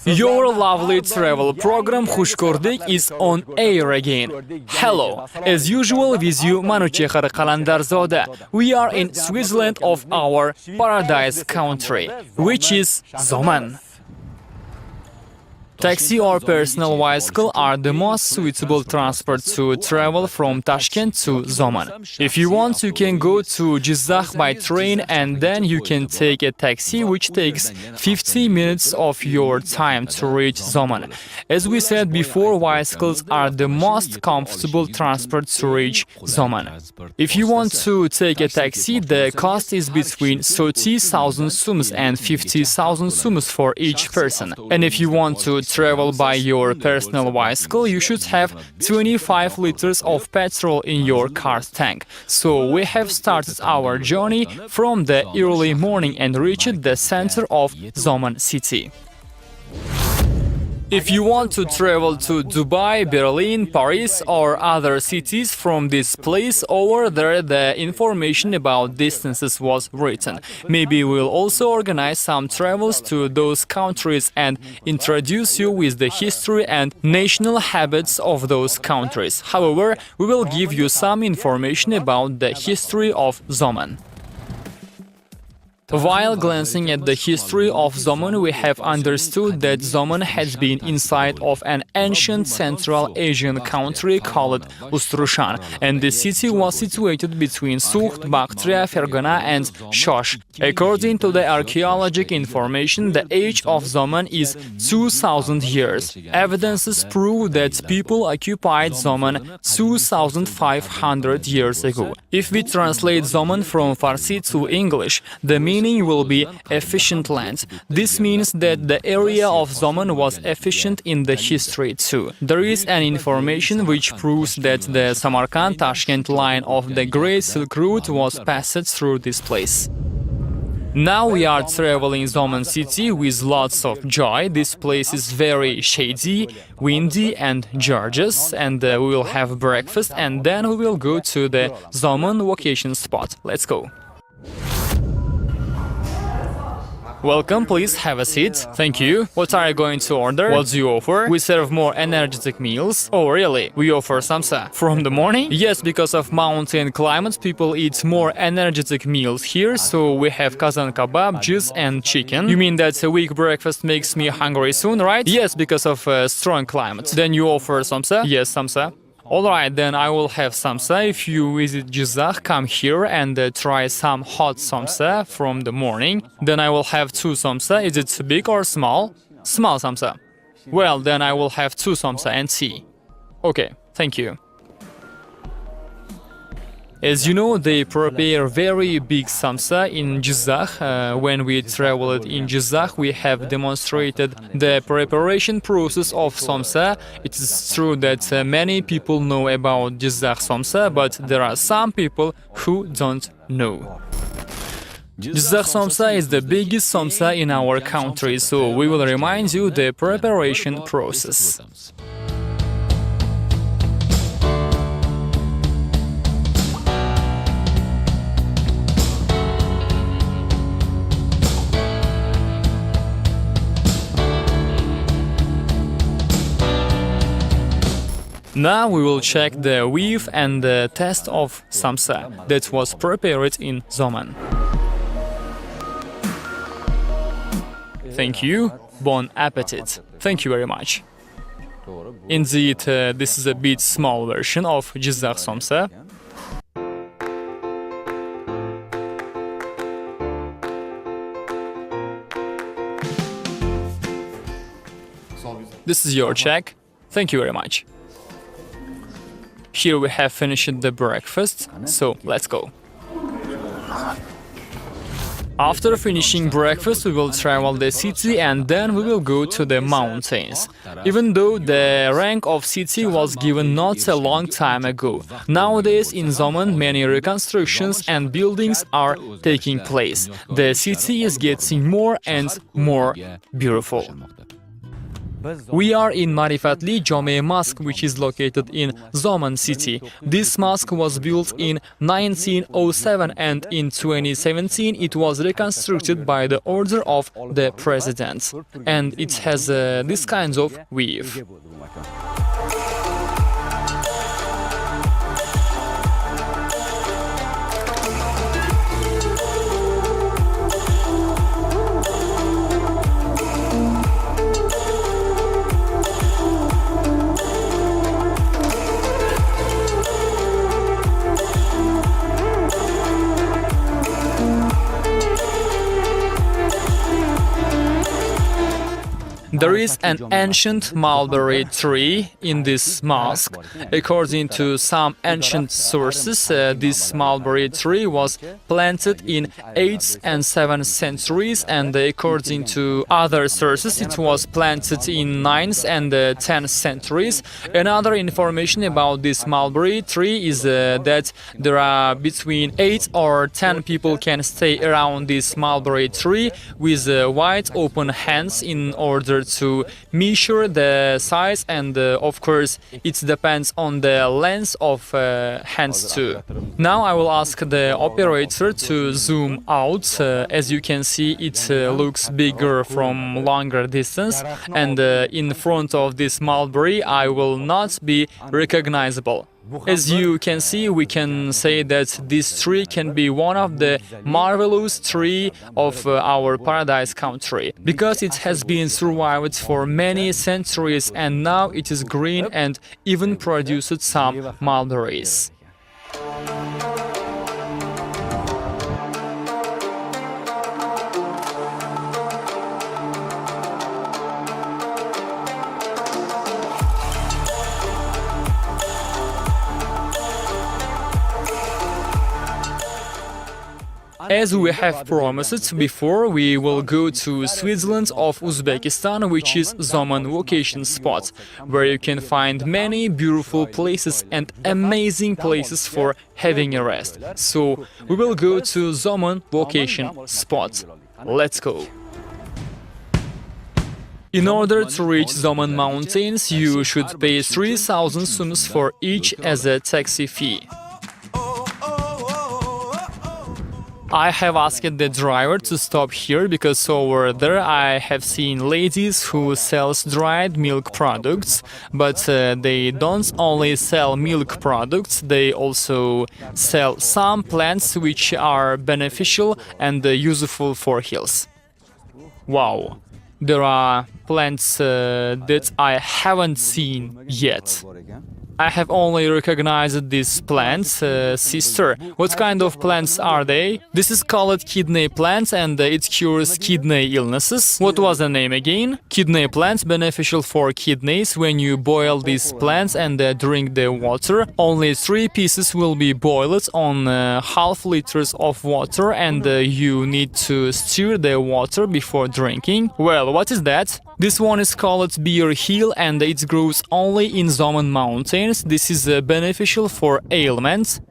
Your lovely travel program Xush is on air again. Hello, as usual with you Manuchehar Qalandarzoda. We are in Switzerland of our paradise country, which is Zomin. Taxi or personal bicycle are the most suitable transport to travel from Tashkent to Zomin. If you want, you can go to Jizakh by train and then you can take a taxi which takes 50 minutes of your time to reach Zomin. As we said before, bicycles are the most comfortable transport to reach Zomin. If you want to take a taxi, the cost is between 30,000 sums and 50,000 sums for each person. And if you want to travel by your personal bicycle, you should have 25 liters of petrol in your car's tank. So we have started our journey from the early morning and reached the center of Zomin city. If you want to travel to Dubai, Berlin, Paris or other cities from this place, over there the information about distances was written. Maybe we'll also organize some travels to those countries and introduce you with the history and national habits of those countries. However, we will give you some information about the history of Zomin. While glancing at the history of Zomin, we have understood that Zomin has been inside of an ancient Central Asian country called Ustrushan, and the city was situated between Sukht, Bactria, Fergana and Xush. According to the archaeological information, the age of Zomin is 2000 years. Evidences prove that people occupied Zomin 2500 years ago. If we translate Zomin from Farsi to English, the meaning will be efficient land. This means that the area of Zomin was efficient in the history too. There is an information which proves that the Samarkand-Tashkent line of the Great Silk Route was passed through this place. Now we are traveling Zomin city with lots of joy. This place is very shady, windy and gorgeous, and we will have breakfast and then we will go to the Zomin vacation spot. Let's go. Welcome, please have a seat. Thank you. What are you going to order? What do you offer? We serve more energetic meals. Oh, really? We offer samsa. From the morning? Yes, because of mountain climate, people eat more energetic meals here, so we have kazan kebab, juice and chicken. You mean that a weak breakfast makes me hungry soon, right? Yes, because of strong climate. Then you offer samsa? Yes, samsa. Alright, then I will have samsa. If you visit Jizakh, come here and try some hot samsa from the morning. Then I will have 2 samsa. Is it big or small? Small samsa. Well, then I will have 2 samsa and tea. Okay, thank you. As you know, they prepare very big samsa in Jizakh. When we traveled in Jizakh, we have demonstrated the preparation process of samsa. It is true that many people know about Jizakh samsa, but there are some people who don't know. Jizakh samsa is the biggest samsa in our country, so we will remind you the preparation process. Now we will check the weave and the test of samsa that was prepared in Zomin. Thank you. Bon appetit. Thank you very much. Indeed, this is a bit small version of Jizakh samsa. This is your check. Thank you very much. Here we have finished the breakfast, so let's go. After finishing breakfast, we will travel the city and then we will go to the mountains. Even though the rank of city was given not a long time ago, nowadays in Zomin many reconstructions and buildings are taking place. The city is getting more and more beautiful. We are in Marifatli Jome Mosque, which is located in Zomin city. This mosque was built in 1907 and in 2017 it was reconstructed by the order of the president. And it has this kind of weave. There is an ancient mulberry tree in this mosque. According to some ancient sources, this mulberry tree was planted in 8th and 7th centuries, and according to other sources, it was planted in 9th and 10th centuries. Another information about this mulberry tree is that there are between 8 or 10 people can stay around this mulberry tree with wide open hands in order to measure the size, and of course it depends on the length of hands too. Now I will ask the operator to zoom out. As you can see, it looks bigger from longer distance, and in front of this mulberry I will not be recognizable. As you can see, we can say that this tree can be one of the marvelous tree of our paradise country, because it has been survived for many centuries and now it is green and even produced some mulberries. As we have promised before, we will go to Switzerland of Uzbekistan, which is Zomin vacation spot, where you can find many beautiful places and amazing places for having a rest. So we will go to Zomin vacation spot. Let's go. In order to reach Zomin mountains, you should pay 3,000 sums for each as a taxi fee. I have asked the driver to stop here because over there I have seen ladies who sells dried milk products, but they don't only sell milk products, they also sell some plants which are beneficial and useful for health. Wow, there are plants that I haven't seen yet. I have only recognized these plants. Sister, what kind of plants are they? This is called kidney plants and it cures kidney illnesses. What was the name again? Kidney plants beneficial for kidneys. When you boil these plants and drink the water, only 3 pieces will be boiled on half liters of water, and you need to stir the water before drinking. Well, what is that? This one is called beer heel and it grows only in Zomin mountains. This is beneficial for ailments.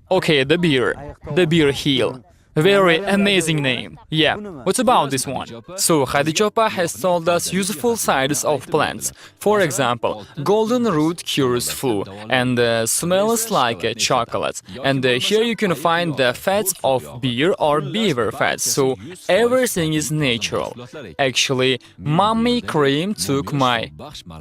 Okay, the beer heel. Very amazing name. Yeah, what about this one? So, Khadijopa has told us useful sides of plants. For example, golden root cures flu and smells like a chocolate. And here you can find the fats of beer or beaver fats. So, everything is natural. Actually, Mummy cream took my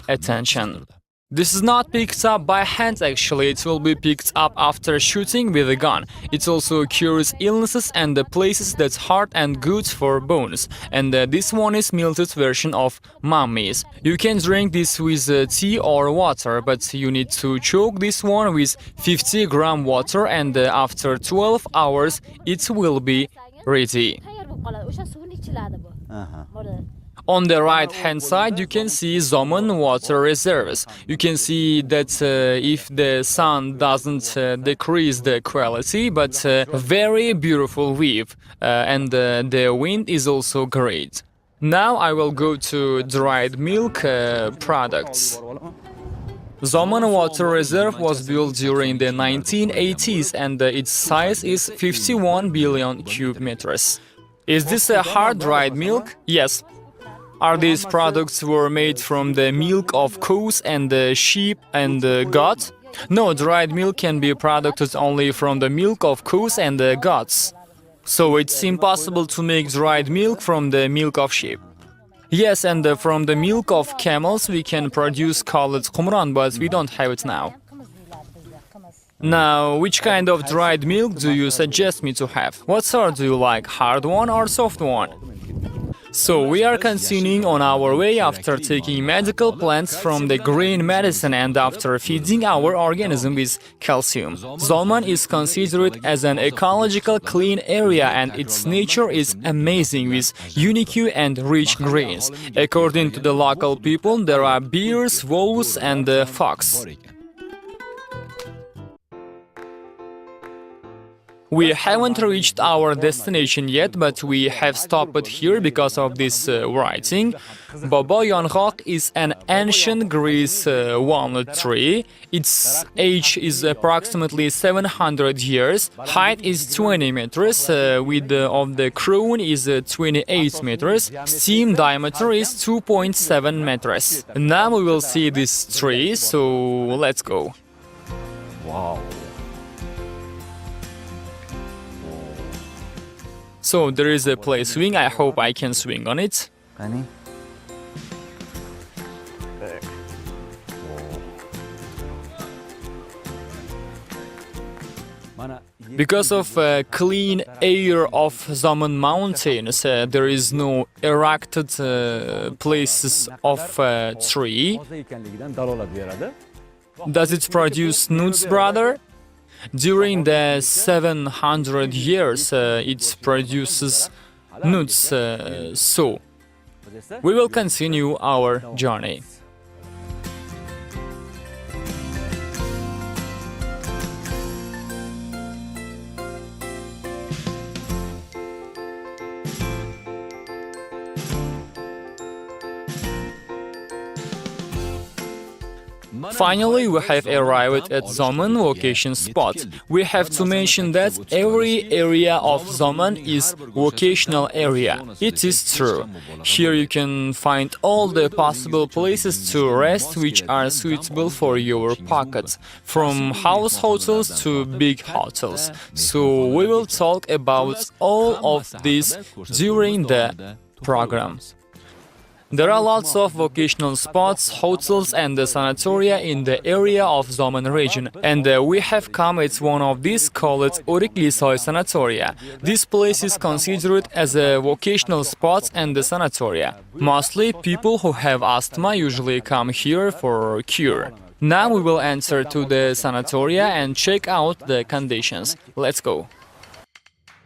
attention. This is not picked up by hand actually, it will be picked up after shooting with a gun. It also cures illnesses and the places that's hard and good for bones. And this one is melted version of Mummy's. You can drink this with tea or water, but you need to choke this one with 50 gram water and after 12 hours it will be ready. On the right hand side you can see Zomin water reserves. You can see that if the sun doesn't decrease the quality, but very beautiful weave and the wind is also great. Now I will go to dried milk products. Zomin Water Reserve was built during the 1980s and its size is 51 billion cube meters. Is this a hard dried milk? Yes. Are these products were made from the milk of cows and sheep and goat? No, dried milk can be produced only from the milk of cows and goats. So it's impossible to make dried milk from the milk of sheep. Yes, and from the milk of camels we can produce called qumran, but we don't have it now. Now, which kind of dried milk do you suggest me to have? What sort do you like, hard one or soft one? So we are continuing on our way after taking medical plants from the green medicine and after feeding our organism with calcium. Zomin is considered as an ecological clean area and its nature is amazing with unique and rich greens. According to the local people, there are bears, wolves and fox. We haven't reached our destination yet, but we have stopped here because of this writing. Baba Yong'oq is an ancient Greece walnut tree. Its age is approximately 700 years. Height is 20 meters. Width of the crown is 28 meters. Stem diameter is 2.7 meters. Now we will see this tree, so let's go. Wow. So there is a play swing. I hope I can swing on it. 아니. Because of clean air of Zomin mountains, there is no erected places of tree. Does it produce nuts, brother? During the 700 years, it produces nuts, so we will continue our journey. Finally, we have arrived at Zomin location spot. We have to mention that every area of Zomin is vocational area. It is true. Here you can find all the possible places to rest which are suitable for your pocket, from house hotels to big hotels. So we will talk about all of this during the program. There are lots of vocational spots, hotels and sanatoria in the area of Zomin region, and we have come at one of these called rdik sanatoria. This place is considered as a vocational spot and the sanatoria. Mostly people who have asthma usually come here for cure. Now we will enter to the sanatoria and check out the conditions. Let's go.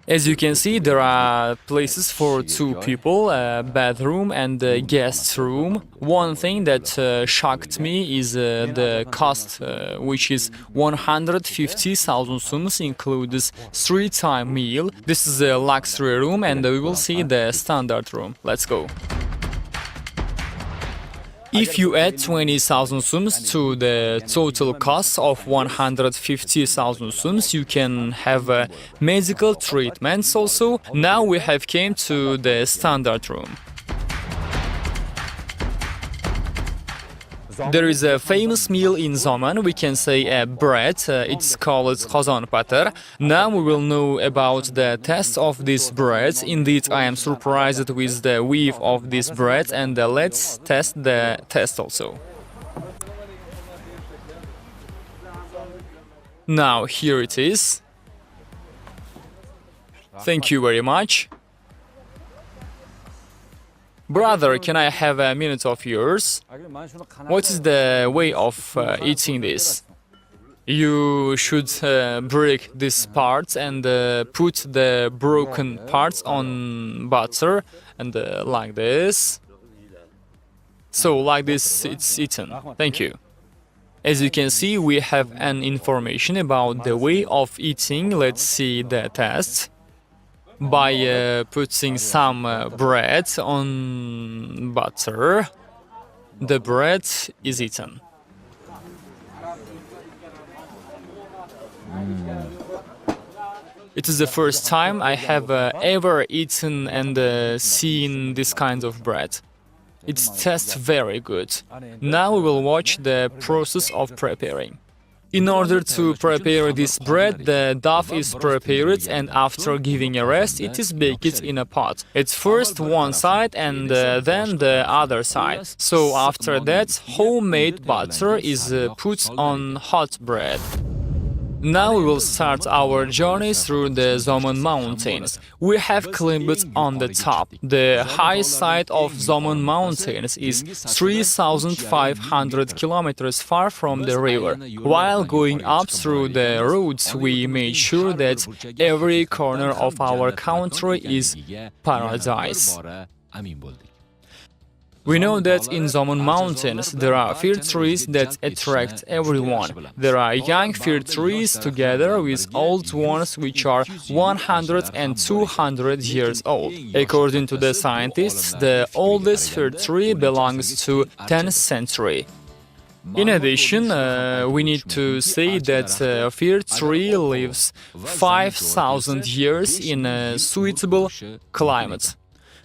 As you can see, there are places for two people, a bathroom and a guest room. One thing that shocked me is the cost, which is 150,000 sums, includes 3-time meal. This is a luxury room and we will see the standard room. Let's go. If you add 20,000 sums to the total cost of 150,000 sums, you can have medical treatments also. Now we have came to the standard room. There is a famous meal in Zomin, we can say a bread, it's called qozon patar. Now we will know about the taste of this bread. Indeed, I am surprised with the width of this bread, and let's test the taste also. Now here it is. Thank you very much. Brother, can I have a minute of yours? What is the way of eating this? You should break this part and put the broken parts on butter and like this. So like this it's eaten. Thank you. As you can see, we have an information about the way of eating. Let's see the test. By putting some bread on butter, the bread is eaten. It is the first time I have ever eaten and seen this kind of bread. It tastes very good. Now we will watch the process of preparing. In order to prepare this bread, the dough is prepared and after giving a rest, it is baked in a pot. It's first one side and then the other side. So after that, homemade butter is put on hot bread. Now we will start our journey through the Zomin mountains. We have climbed on the top. The high side of Zomin mountains is 3,500 kilometers far from the river. While going up through the roads, we made sure that every corner of our country is paradise. We know that in Zomin mountains there are fir trees that attract everyone. There are young fir trees together with old ones which are 100 and 200 years old. According to the scientists, the oldest fir tree belongs to 10th century. In addition, we need to say that a fir tree lives 5,000 years in a suitable climate.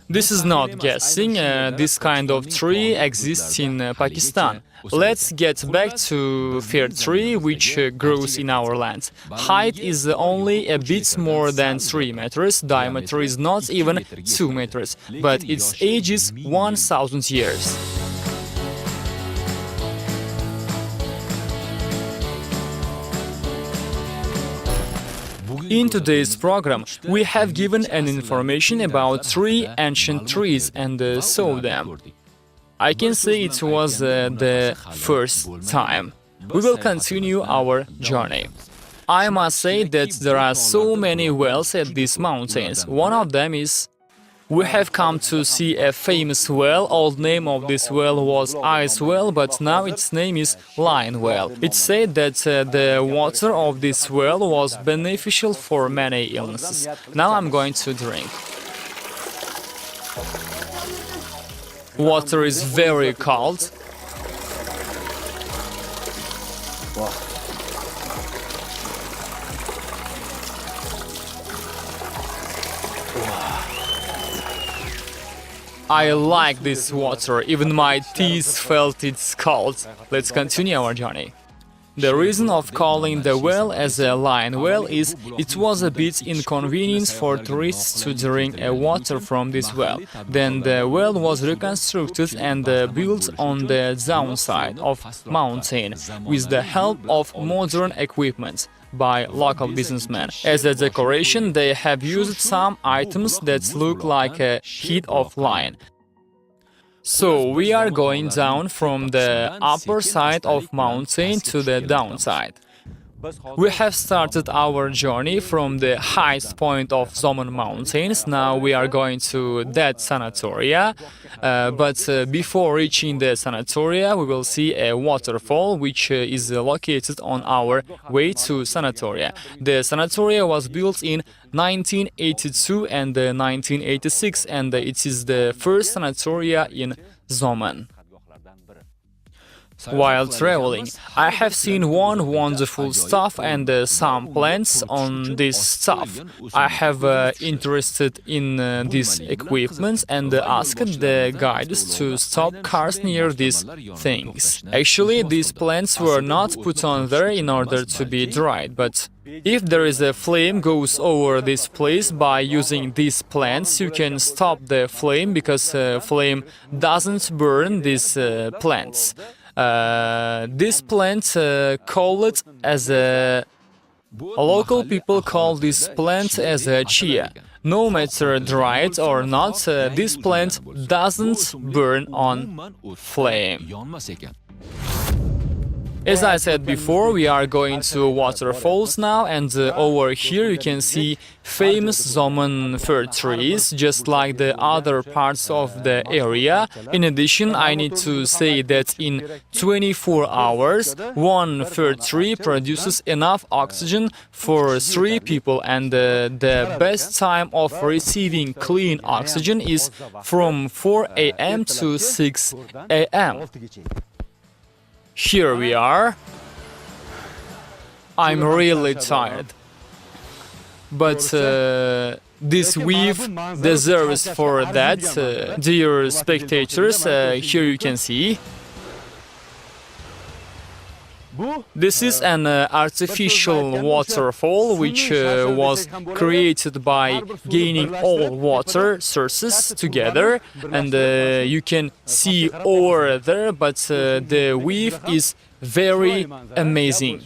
This is not guessing, this kind of tree exists in Pakistan. Let's get back to fir tree which grows in our land. Height is only a bit more than 3 meters, diameter is not even 2 meters, but its age is 1,000 years. In today's program, we have given an information about 3 ancient trees and saw them. I can say it was the first time. We will continue our journey. I must say that there are so many wells at these mountains. One of them is... We have come to see a famous well. Old name of this well was Ice Well, but now its name is Lion Well. It's said that the water of this well was beneficial for many illnesses. Now I'm going to drink. Water is very cold. I like this water, even my teeth felt it's cold. Let's continue our journey. The reason of calling the well as a lion well is it was a bit inconvenient for tourists to drink water from this well. Then the well was reconstructed and built on the downside of mountain with the help of modern equipment by local businessmen. As a decoration, they have used some items that look like a head of lion. So we are going down from the upper side of mountain to the downside. We have started our journey from the highest point of Zomin mountains. Now we are going to that sanatoria, but before reaching the sanatoria we will see a waterfall which is located on our way to sanatoria. The sanatoria was built in 1982 and 1986 and it is the first sanatoria in Zomin. While traveling, I have seen one wonderful stuff and some plants on this stuff. I have interested in this equipment and asked the guides to stop cars near these things. Actually, these plants were not put on there in order to be dried, but if there is a flame goes over this place by using these plants, you can stop the flame because flame doesn't burn these plants. This plant called as local people call this plant as a chia. No matter dried or not, this plant doesn't burn on flame. As I said before, we are going to waterfalls now, and over here you can see famous Zomin fir trees, just like the other parts of the area. In addition, I need to say that in 24 hours, one fir tree produces enough oxygen for 3 people, and the best time of receiving clean oxygen is from 4 a.m. to 6 a.m. Here we are. I'm really tired. But This wave deserves for that, dear spectators. Here you can see. This is an artificial waterfall which was created by gaining all water sources together, and you can see over there, but the wave is very amazing.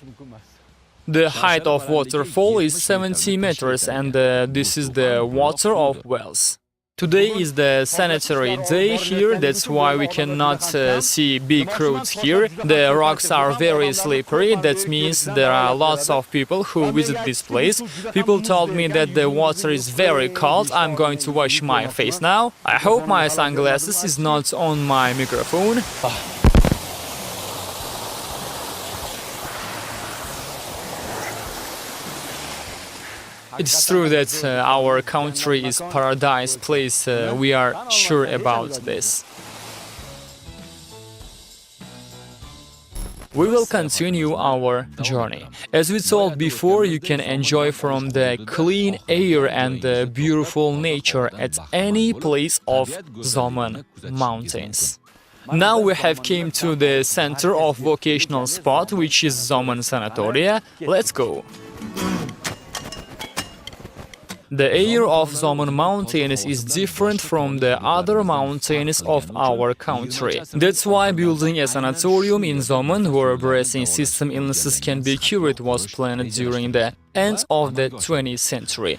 The height of waterfall is 70 meters, and this is the water of wells. Today is the sanitary day here, that's why we cannot see big crowds here. The rocks are very slippery, that means there are lots of people who visit this place. People told me that the water is very cold. I'm going to wash my face now. I hope my sunglasses is not on my microphone. It's true that our country is paradise place, we are sure about this. We will continue our journey. As we told before, you can enjoy from the clean air and the beautiful nature at any place of Zomin mountains. Now we have came to the center of vocational spot, which is Zomin Sanatoria. Let's go. The air of Zomin mountains is different from the other mountains of our country. That's why building a sanatorium in Zomin, where breathing system illnesses can be cured, was planned during the end of the 20th century.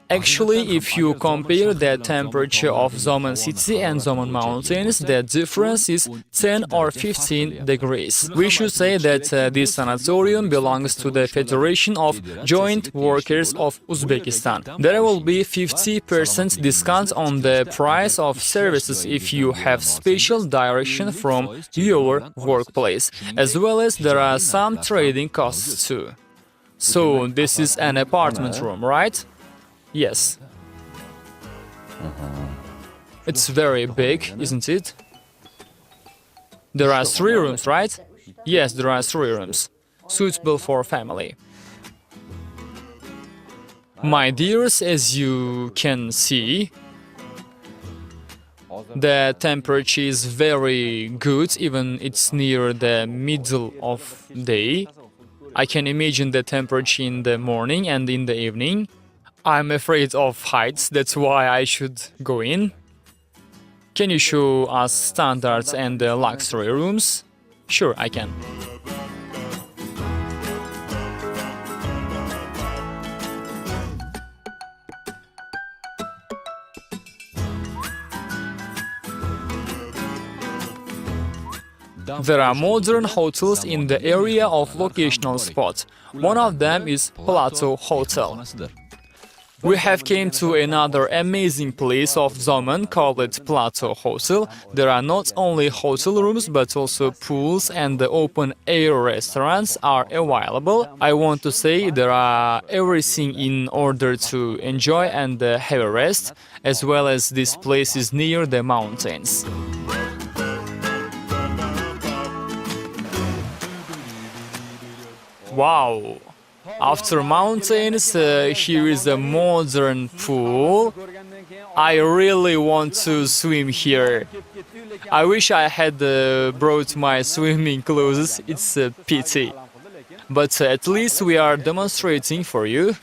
Actually, if you compare the temperature of Zomin city and Zomin mountains, the difference is 10 or 15 degrees. We should say that this sanatorium belongs to the Federation of Joint Workers of Uzbekistan. There will be 50% discount on the price of services if you have special direction from your workplace, as well as there are some trading costs too. So this is an apartment room, right? Yes. It's very big, isn't it? There are 3 rooms, right? Yes, there are 3 rooms, suitable for family. My dears, as you can see, the temperature is very good, even it's near the middle of day. I can imagine the temperature in the morning and in the evening. I'm afraid of heights, that's why I should go in. Can you show us standards and the luxury rooms? Sure, I can. There are modern hotels in the area of vocational spot. One of them is Plateau Hotel. We have came to another amazing place of Zomin called Plateau Hotel. There are not only hotel rooms but also pools and the open air restaurants are available. I want to say there are everything in order to enjoy and have a rest, as well as this place is near the mountains. Wow! After mountains, here is a modern pool. I really want to swim here. I wish I had brought my swimming clothes, it's a pity. But at least we are demonstrating for you.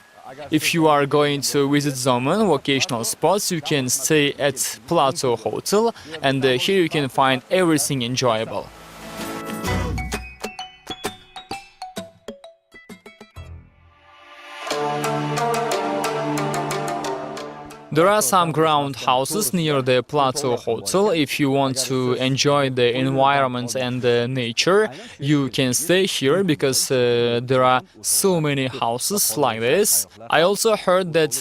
If you are going to visit Zomin vocational spots, you can stay at Plateau Hotel, and here you can find everything enjoyable. There are some ground houses near the Plateau Hotel. If you want to enjoy the environment and the nature, you can stay here because there are so many houses like this. I also heard that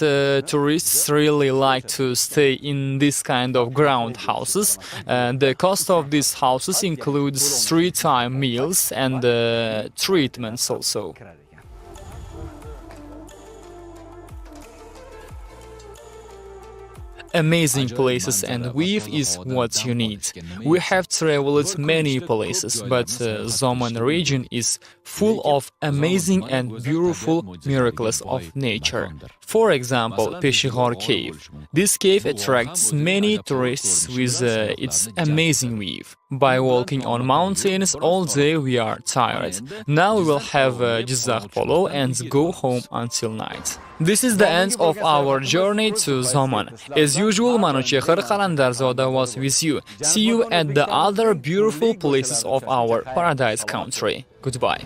tourists really like to stay in this kind of ground houses. The cost of these houses includes 3-time meals and treatments also. Amazing places and view is what you need. We have traveled many places, but Zomin region is full of amazing and beautiful miracles of nature. For example, Peshihar Cave. This cave attracts many tourists with its amazing view. By walking on mountains all day we are tired. Now we will have Jizak Polo and go home until night. This is the end of our journey to Zomin. As usual, Manuchekhar Qalandarzoda was with you. See you at the other beautiful places of our paradise country. Goodbye.